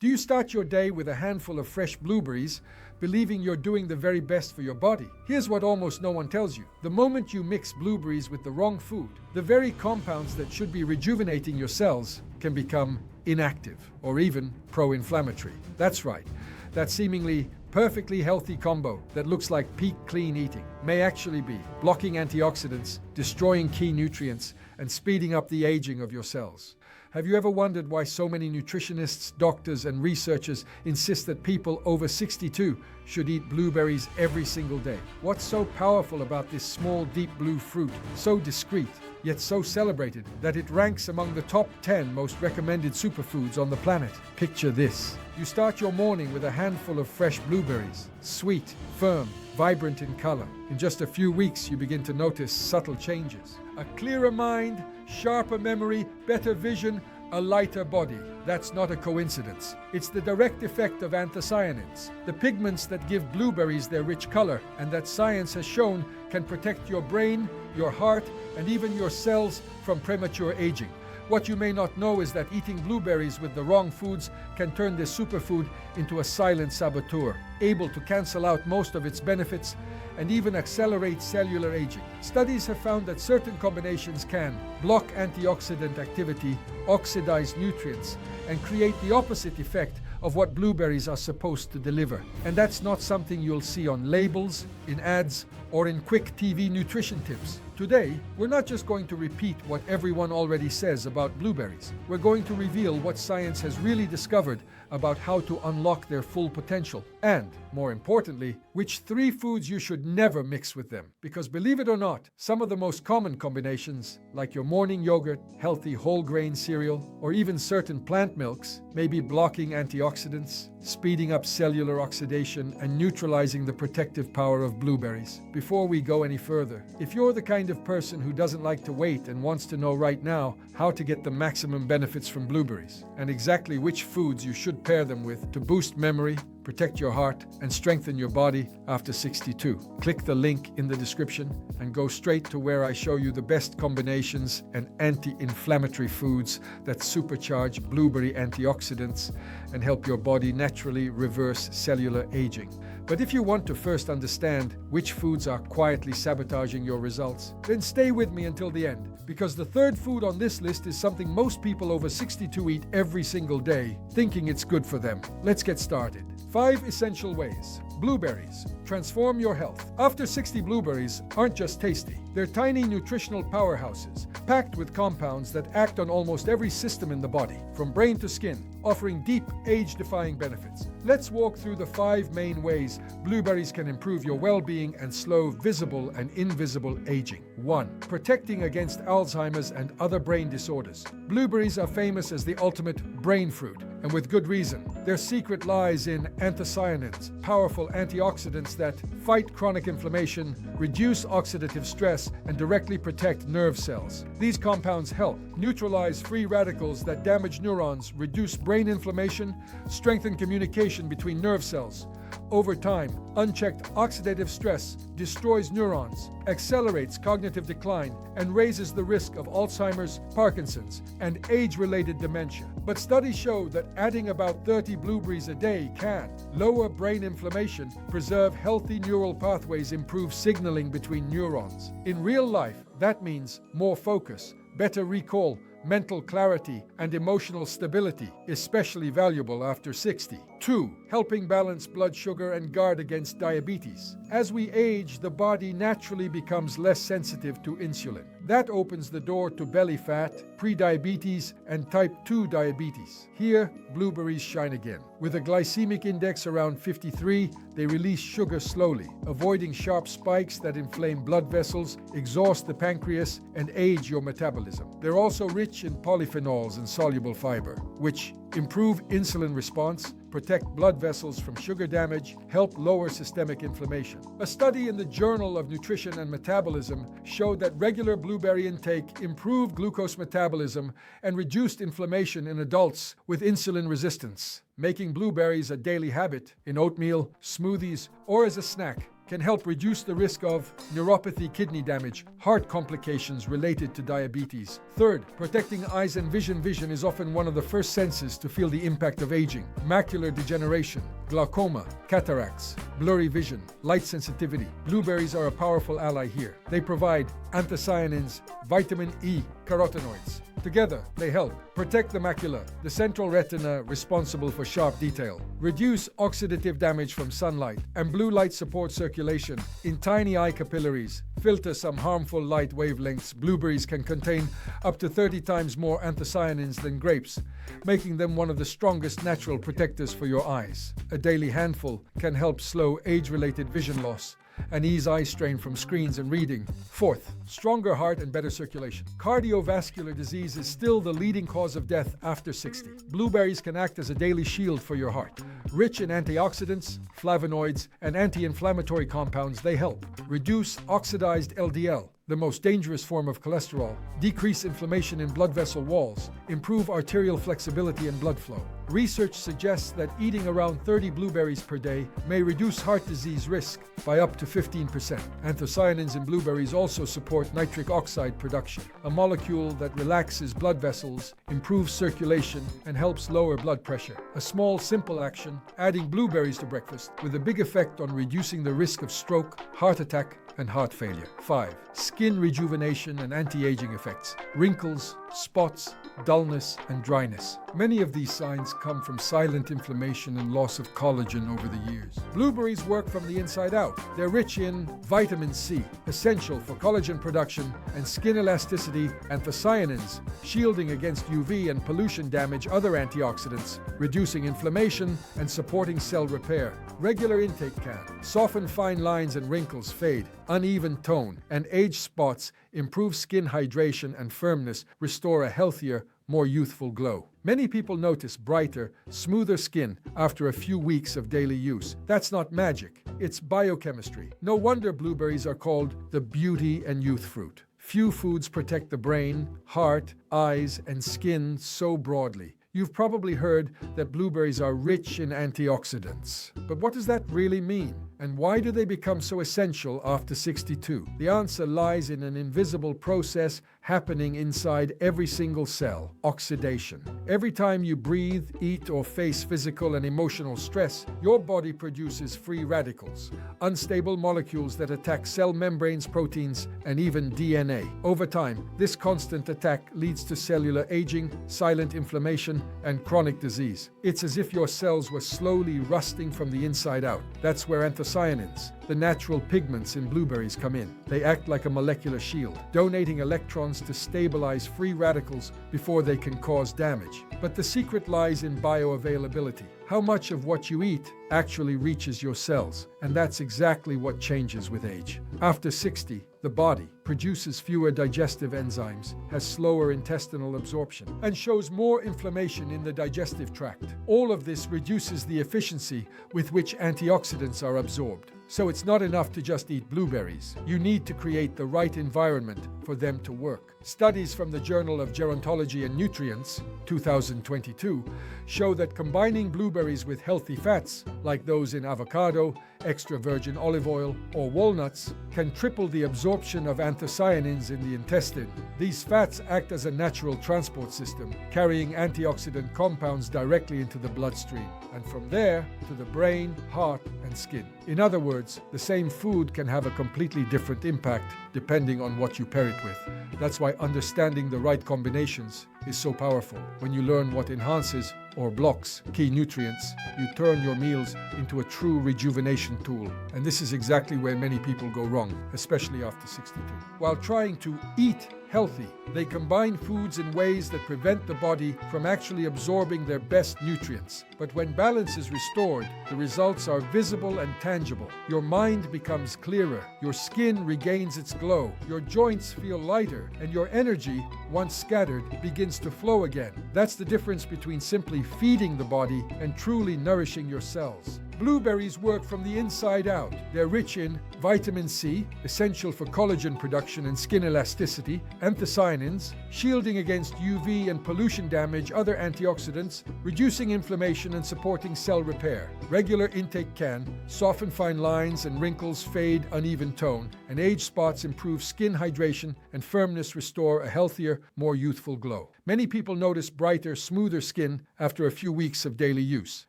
Do you start your day with a handful of fresh blueberries, believing you're doing the very best for your body? Here's what almost no one tells you. The moment you mix blueberries with the wrong food, the very compounds that should be rejuvenating your cells can become inactive or even pro-inflammatory. That's right. That seemingly perfectly healthy combo that looks like peak clean eating may actually be blocking antioxidants, destroying key nutrients, and speeding up the aging of your cells. Have you ever wondered why so many nutritionists, doctors, and researchers insist that people over 62 should eat blueberries every single day? What's so powerful about this small, deep blue fruit, so discreet, yet so celebrated, that it ranks among the top 10 most recommended superfoods on the planet? Picture this. You start your morning with a handful of fresh blueberries, sweet, firm, vibrant in color. In just a few weeks, you begin to notice subtle changes. A clearer mind, sharper memory, better vision, a lighter body. That's not a coincidence. It's the direct effect of anthocyanins, the pigments that give blueberries their rich color, and that science has shown can protect your brain, your heart, and even your cells from premature aging. What you may not know is that eating blueberries with the wrong foods can turn this superfood into a silent saboteur, able to cancel out most of its benefits and even accelerate cellular aging. Studies have found that certain combinations can block antioxidant activity, oxidize nutrients, and create the opposite effect of what blueberries are supposed to deliver. And that's not something you'll see on labels, in ads, or in quick TV nutrition tips. Today, we're not just going to repeat what everyone already says about blueberries. We're going to reveal what science has really discovered about how to unlock their full potential. And, more importantly, which 3 foods you should never mix with them. Because believe it or not, some of the most common combinations, like your morning yogurt, healthy whole grain cereal, or even certain plant milks, may be blocking antioxidants, speeding up cellular oxidation, and neutralizing the protective power of blueberries. Before we go any further, if you're the kind of person who doesn't like to wait and wants to know right now how to get the maximum benefits from blueberries, and exactly which foods you should pair them with to boost memory, protect your heart, and strengthen your body after 62. Click the link in the description and go straight to where I show you the best combinations and anti-inflammatory foods that supercharge blueberry antioxidants and help your body naturally reverse cellular aging. But if you want to first understand which foods are quietly sabotaging your results, then stay with me until the end, because the third food on this list is something most people over 62 eat every single day, thinking it's good for them. Let's get started. 5 essential ways blueberries transform your health. After 60 blueberries aren't just tasty. They're tiny nutritional powerhouses, packed with compounds that act on almost every system in the body, from brain to skin, offering deep, age-defying benefits. Let's walk through the 5 main ways blueberries can improve your well-being and slow visible and invisible aging. 1. Protecting against Alzheimer's and other brain disorders. Blueberries are famous as the ultimate brain fruit, and with good reason. Their secret lies in anthocyanins, powerful antioxidants that fight chronic inflammation, reduce oxidative stress, and directly protect nerve cells. These compounds help neutralize free radicals that damage neurons, reduce brain inflammation, strengthen communication between nerve cells. Over time, unchecked oxidative stress destroys neurons, accelerates cognitive decline, and raises the risk of Alzheimer's, Parkinson's, and age-related dementia. But studies show that adding about 30 blueberries a day can lower brain inflammation, preserve healthy neural pathways, improve signaling between neurons. In real life, that means more focus, better recall, mental clarity, and emotional stability, especially valuable after 60. 2. Helping balance blood sugar and guard against diabetes. As we age, the body naturally becomes less sensitive to insulin. That opens the door to belly fat, prediabetes, and type 2 diabetes. Here, blueberries shine again. With a glycemic index around 53, they release sugar slowly, avoiding sharp spikes that inflame blood vessels, exhaust the pancreas, and age your metabolism. They're also rich in polyphenols and soluble fiber, which improve insulin response, protect blood vessels from sugar damage, help lower systemic inflammation. A study in the Journal of Nutrition and Metabolism showed that regular blueberry intake improved glucose metabolism and reduced inflammation in adults with insulin resistance. Making blueberries a daily habit in oatmeal, smoothies, or as a snack can help reduce the risk of neuropathy, kidney damage, heart complications related to diabetes. Third, protecting eyes and vision. Vision is often one of the first senses to feel the impact of aging. Macular degeneration, glaucoma, cataracts, blurry vision, light sensitivity. Blueberries are a powerful ally here. They provide anthocyanins, vitamin E, carotenoids. Together, they help protect the macula, the central retina responsible for sharp detail, reduce oxidative damage from sunlight, and blue light support circulation in tiny eye capillaries, filter some harmful light wavelengths. Blueberries can contain up to 30 times more anthocyanins than grapes, making them one of the strongest natural protectors for your eyes. A daily handful can help slow age-related vision loss and ease eye strain from screens and reading. Fourth, stronger heart and better circulation. Cardiovascular disease is still the leading cause of death after 60. Blueberries can act as a daily shield for your heart. Rich in antioxidants, flavonoids, and anti-inflammatory compounds, they help reduce oxidized LDL, the most dangerous form of cholesterol, decrease inflammation in blood vessel walls, improve arterial flexibility and blood flow. Research suggests that eating around 30 blueberries per day may reduce heart disease risk by up to 15%. Anthocyanins in blueberries also support nitric oxide production, a molecule that relaxes blood vessels, improves circulation, and helps lower blood pressure. A small, simple action, adding blueberries to breakfast, with a big effect on reducing the risk of stroke, heart attack, and heart failure. 5. Skin rejuvenation and anti-aging effects. Wrinkles, spots, dullness, and dryness. Many of these signs come from silent inflammation and loss of collagen over the years. Blueberries work from the inside out. They're rich in vitamin C, essential for collagen production and skin elasticity, anthocyanins, shielding against UV and pollution damage, other antioxidants, reducing inflammation and supporting cell repair. Regular intake can soften fine lines and wrinkles, fade, uneven tone, and age spots, improve skin hydration and firmness, restore a healthier, more youthful glow. Many people notice brighter, smoother skin after a few weeks of daily use. That's not magic, it's biochemistry. No wonder blueberries are called the beauty and youth fruit. Few foods protect the brain, heart, eyes, and skin so broadly. You've probably heard that blueberries are rich in antioxidants. But what does that really mean? And why do they become so essential after 62? The answer lies in an invisible process happening inside every single cell: oxidation. Every time you breathe, eat, or face physical and emotional stress, your body produces free radicals, unstable molecules that attack cell membranes, proteins, and even DNA. Over time, this constant attack leads to cellular aging, silent inflammation, and chronic disease. It's as if your cells were slowly rusting from the inside out. That's where anthocyanins, the natural pigments in blueberries, come in. They act like a molecular shield, donating electrons to stabilize free radicals before they can cause damage. But the secret lies in bioavailability. How much of what you eat actually reaches your cells? And that's exactly what changes with age. After 60, the body produces fewer digestive enzymes, has slower intestinal absorption, and shows more inflammation in the digestive tract. All of this reduces the efficiency with which antioxidants are absorbed. So it's not enough to just eat blueberries. You need to create the right environment for them to work. Studies from the Journal of Gerontology and Nutrients, 2022, show that combining blueberries with healthy fats, like those in avocado, extra virgin olive oil, or walnuts, can triple the absorption of anthocyanins in the intestine. These fats act as a natural transport system, carrying antioxidant compounds directly into the bloodstream, and from there to the brain, heart, and skin. In other words, the same food can have a completely different impact depending on what you pair it with. That's why understanding the right combinations is so powerful. When you learn what enhances or blocks key nutrients, you turn your meals into a true rejuvenation tool. And this is exactly where many people go wrong, especially after 62. While trying to eat healthy, they combine foods in ways that prevent the body from actually absorbing their best nutrients. But when balance is restored, the results are visible and tangible. Your mind becomes clearer, your skin regains its glow, your joints feel lighter, and your energy, once scattered, begins to flow again. That's the difference between simply feeding the body and truly nourishing your cells. Blueberries work from the inside out. They're rich in vitamin C, essential for collagen production and skin elasticity, anthocyanins, shielding against UV and pollution damage, other antioxidants, reducing inflammation and supporting cell repair. Regular intake can soften fine lines and wrinkles, fade uneven tone, and age spots, improve skin hydration and firmness, restore a healthier, more youthful glow. Many people notice brighter, smoother skin after a few weeks of daily use.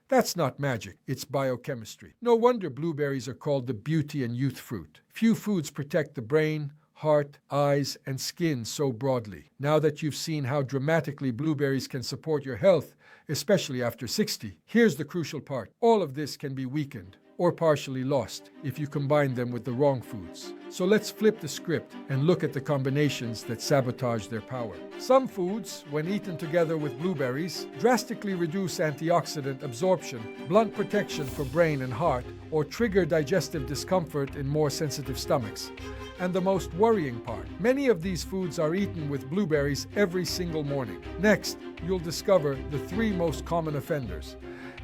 That's not magic, it's biochemistry. No wonder blueberries are called the beauty and youth fruit. Few foods protect the brain, heart, eyes, and skin so broadly. Now that you've seen how dramatically blueberries can support your health, especially after 60, here's the crucial part. All of this can be weakened or partially lost if you combine them with the wrong foods. So let's flip the script and look at the combinations that sabotage their power. Some foods, when eaten together with blueberries, drastically reduce antioxidant absorption, blunt protection for brain and heart, or trigger digestive discomfort in more sensitive stomachs. And the most worrying part, many of these foods are eaten with blueberries every single morning. Next, you'll discover the 3 most common offenders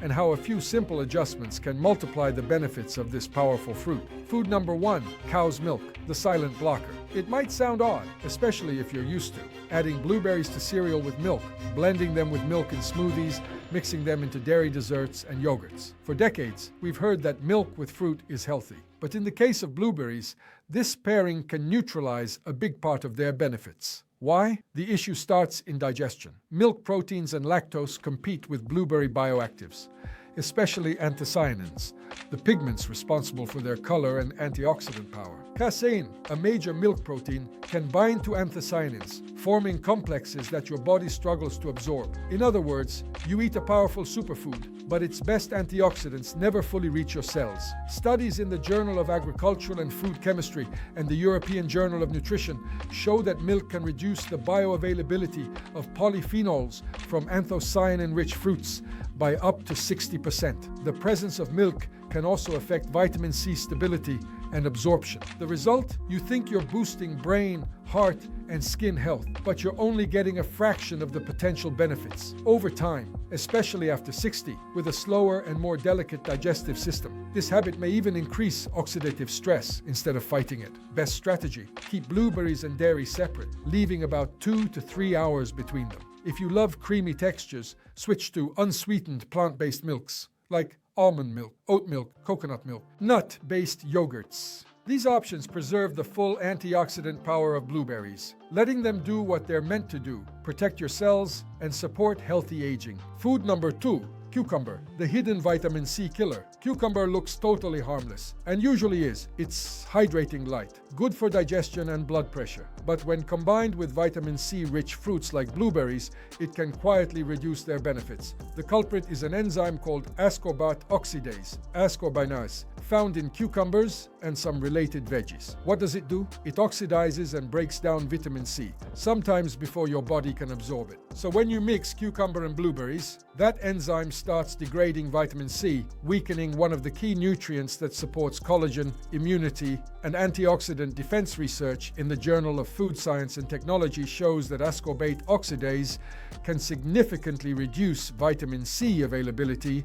and how a few simple adjustments can multiply the benefits of this powerful fruit. Food number 1, cow's milk, the silent blocker. It might sound odd, especially if you're used to adding blueberries to cereal with milk, blending them with milk in smoothies, mixing them into dairy desserts and yogurts. For decades, we've heard that milk with fruit is healthy. But in the case of blueberries, this pairing can neutralize a big part of their benefits. Why? The issue starts in digestion. Milk proteins and lactose compete with blueberry bioactives, especially anthocyanins, the pigments responsible for their color and antioxidant power. Casein, a major milk protein, can bind to anthocyanins, forming complexes that your body struggles to absorb. In other words, you eat a powerful superfood, but its best antioxidants never fully reach your cells. Studies in the Journal of Agricultural and Food Chemistry and the European Journal of Nutrition show that milk can reduce the bioavailability of polyphenols from anthocyanin-rich fruits by up to 60%. The presence of milk can also affect vitamin C stability and absorption. The result? You think you're boosting brain, heart, and skin health, but you're only getting a fraction of the potential benefits. Over time, especially after 60, with a slower and more delicate digestive system, this habit may even increase oxidative stress instead of fighting it. Best strategy: keep blueberries and dairy separate, leaving about 2 to 3 hours between them. If you love creamy textures, switch to unsweetened plant-based milks, like almond milk, oat milk, coconut milk, nut-based yogurts. These options preserve the full antioxidant power of blueberries, letting them do what they're meant to do: protect your cells and support healthy aging. Food number 2, cucumber, the hidden vitamin C killer. Cucumber looks totally harmless, and usually is. It's hydrating light, good for digestion and blood pressure. But when combined with vitamin C-rich fruits like blueberries, it can quietly reduce their benefits. The culprit is an enzyme called ascorbat oxidase, ascorbinase, found in cucumbers and some related veggies. What does it do? It oxidizes and breaks down vitamin C, sometimes before your body can absorb it. So when you mix cucumber and blueberries, that enzyme starts degrading vitamin C, weakening one of the key nutrients that supports collagen, immunity, and antioxidant defense. Research in the Journal of Food Science and Technology shows that ascorbate oxidase can significantly reduce vitamin C availability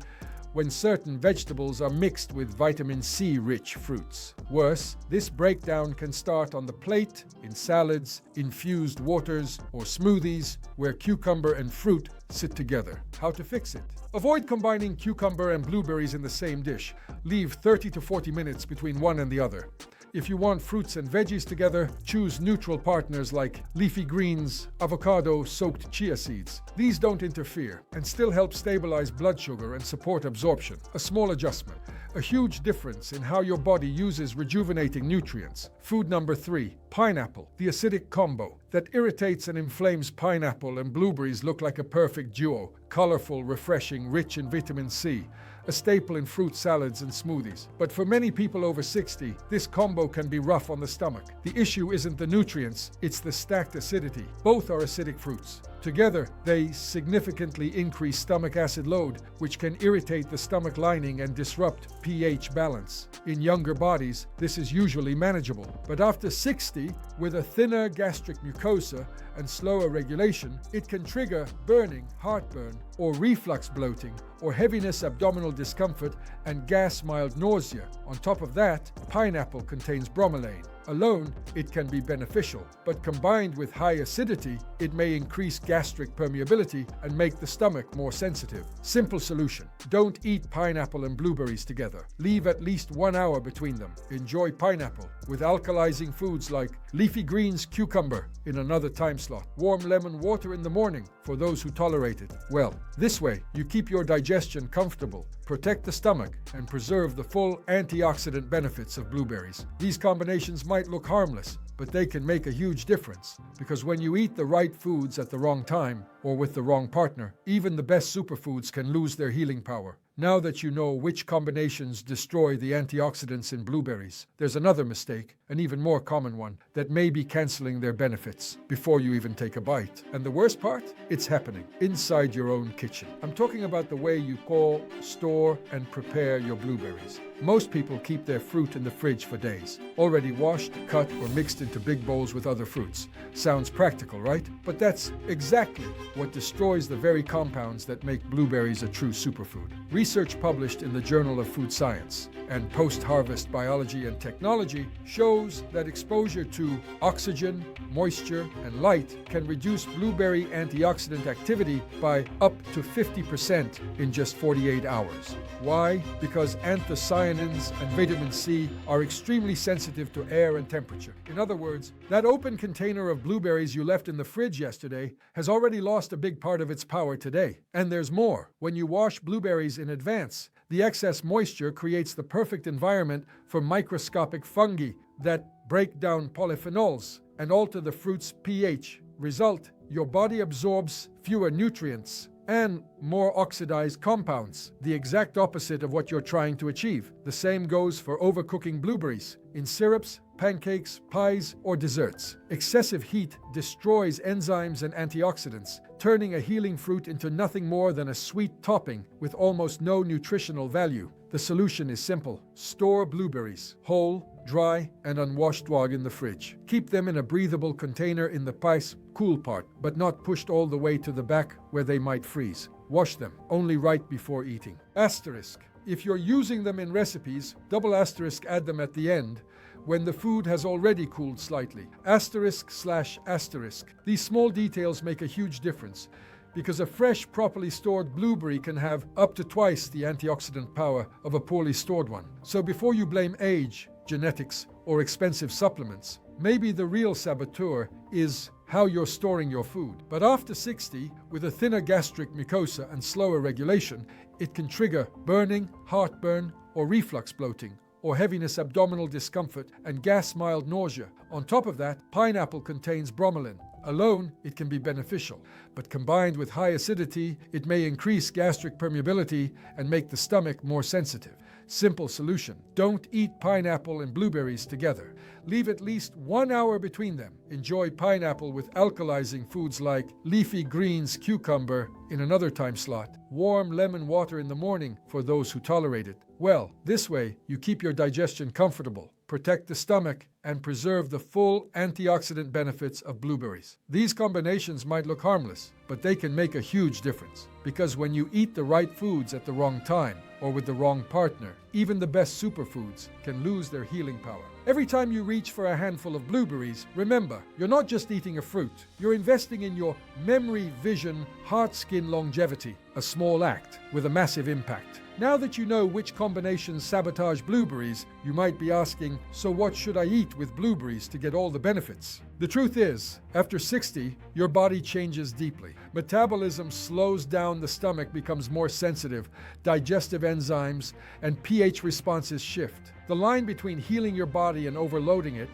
when certain vegetables are mixed with vitamin C-rich fruits. Worse, this breakdown can start on the plate, in salads, infused waters, or smoothies, where cucumber and fruit sit together. How to fix it? Avoid combining cucumber and blueberries in the same dish. Leave 30 to 40 minutes between one and the other. If you want fruits and veggies together, choose neutral partners like leafy greens, avocado-soaked chia seeds. These don't interfere and still help stabilize blood sugar and support absorption. A small adjustment, a huge difference in how your body uses rejuvenating nutrients. Food number 3, pineapple, the acidic combo that irritates and inflames. Pineapple and blueberries look like a perfect duo, colorful, refreshing, rich in vitamin C. A staple in fruit salads and smoothies. But for many people over 60, this combo can be rough on the stomach. The issue isn't the nutrients, it's the stacked acidity. Both are acidic fruits. Together, they significantly increase stomach acid load, which can irritate the stomach lining and disrupt pH balance. In younger bodies, this is usually manageable. But after 60, with a thinner gastric mucosa, and slower regulation, it can trigger burning, heartburn, or reflux bloating, or heaviness, abdominal discomfort, and gas, mild nausea. On top of that, pineapple contains bromelain. Alone, it can be beneficial, but combined with high acidity, it may increase gastric permeability and make the stomach more sensitive. Simple solution: don't eat pineapple and blueberries together. Leave at least 1 hour between them. Enjoy pineapple with alkalizing foods like leafy greens, cucumber in another time slot. Warm lemon water in the morning for those who tolerate it well. This way, you keep your digestion comfortable, protect the stomach, and preserve the full antioxidant benefits of blueberries. These combinations might look harmless, but they can make a huge difference, because when you eat the right foods at the wrong time or with the wrong partner, even the best superfoods can lose their healing power. Now that you know which combinations destroy the antioxidants in blueberries, there's another mistake, an even more common one, that may be canceling their benefits before you even take a bite. And the worst part? It's happening inside your own kitchen. I'm talking about the way you call, store, and prepare your blueberries. Most people keep their fruit in the fridge for days, already washed, cut, or mixed into big bowls with other fruits. Sounds practical, right? But that's exactly what destroys the very compounds that make blueberries a true superfood. Research published in the Journal of Food Science and Post-Harvest Biology and Technology shows that exposure to oxygen, moisture, and light can reduce blueberry antioxidant activity by up to 50% in just 48 hours. Why? Because anthocyanins and vitamin C are extremely sensitive to air and temperature. In other words, that open container of blueberries you left in the fridge yesterday has already lost a big part of its power today. And there's more. When you wash blueberries in advance, the excess moisture creates the perfect environment for microscopic fungi that break down polyphenols and alter the fruit's pH. Result: your body absorbs fewer nutrients and more oxidized compounds, the exact opposite of what you're trying to achieve. The same goes for overcooking blueberries in syrups, pancakes, pies, or desserts. Excessive heat destroys enzymes and antioxidants, turning a healing fruit into nothing more than a sweet topping with almost no nutritional value. The solution is simple: store blueberries, whole, dry, and unwashed in the fridge. Keep them in a breathable container in the pie's cool part, but not pushed all the way to the back where they might freeze. Wash them only right before eating. Asterisk: if you're using them in recipes, double asterisk add them at the end when the food has already cooled slightly. Asterisk/asterisk. These small details make a huge difference, because a fresh, properly stored blueberry can have up to twice the antioxidant power of a poorly stored one. So before you blame age, genetics, or expensive supplements, maybe the real saboteur is how you're storing your food. But after 60, with a thinner gastric mucosa and slower regulation, it can trigger burning, heartburn, or reflux bloating, or heaviness, abdominal discomfort, and gas, mild nausea. On top of that, pineapple contains bromelain. Alone, it can be beneficial, but combined with high acidity, it may increase gastric permeability and make the stomach more sensitive. Simple solution: don't eat pineapple and blueberries together. Leave at least 1 hour between them. Enjoy pineapple with alkalizing foods like leafy greens, cucumber in another time slot. Warm lemon water in the morning for those who tolerate it well. This way, you keep your digestion comfortable, protect the stomach, and preserve the full antioxidant benefits of blueberries. These combinations might look harmless, but they can make a huge difference. Because when you eat the right foods at the wrong time, or with the wrong partner, even the best superfoods can lose their healing power. Every time you reach for a handful of blueberries, remember, you're not just eating a fruit. You're investing in your memory, vision, heart, skin, longevity. A small act with a massive impact. Now that you know which combinations sabotage blueberries, you might be asking, so what should I eat with blueberries to get all the benefits? The truth is, after 60, your body changes deeply. Metabolism slows down, the stomach becomes more sensitive, digestive enzymes and pH responses shift. The line between healing your body and overloading it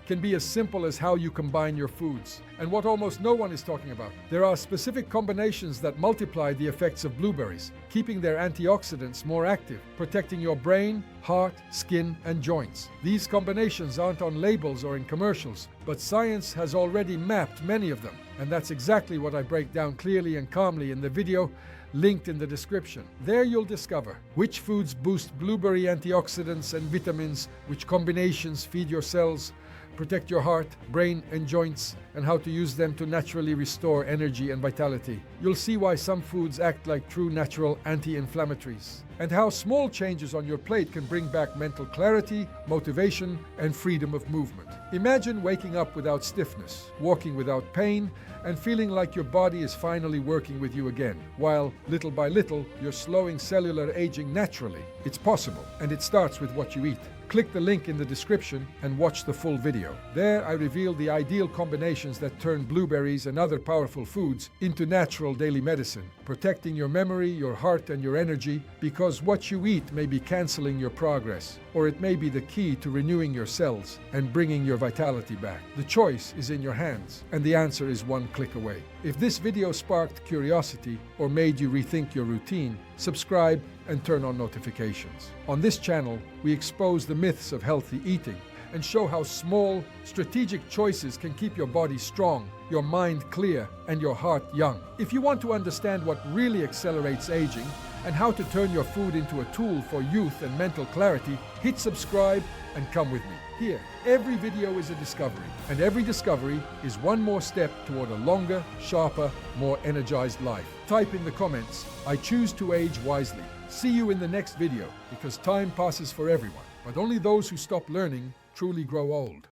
can be as simple as how you combine your foods, and what almost no one is talking about. There are specific combinations that multiply the effects of blueberries, keeping their antioxidants more active, protecting your brain, heart, skin, and joints. These combinations aren't on labels or in commercials, but science has already mapped many of them, and that's exactly what I break down clearly and calmly in the video linked in the description. There you'll discover which foods boost blueberry antioxidants and vitamins, which combinations feed your cells, protect your heart, brain, and joints, and how to use them to naturally restore energy and vitality. You'll see why some foods act like true natural anti-inflammatories, and how small changes on your plate can bring back mental clarity, motivation, and freedom of movement. Imagine waking up without stiffness, walking without pain, and feeling like your body is finally working with you again, while, little by little, you're slowing cellular aging naturally. It's possible, and it starts with what you eat. Click the link in the description and watch the full video. There I reveal the ideal combinations that turn blueberries and other powerful foods into natural daily medicine, protecting your memory, your heart, and your energy, because what you eat may be canceling your progress, or it may be the key to renewing your cells and bringing your vitality back. The choice is in your hands, and the answer is one click away. If this video sparked curiosity or made you rethink your routine, subscribe and turn on notifications. On this channel, we expose the myths of healthy eating and show how small, strategic choices can keep your body strong, your mind clear, and your heart young. If you want to understand what really accelerates aging and how to turn your food into a tool for youth and mental clarity, hit subscribe and come with me. Here, every video is a discovery, and every discovery is one more step toward a longer, sharper, more energized life. Type in the comments, "I choose to age wisely." See you in the next video, because time passes for everyone, but only those who stop learning truly grow old.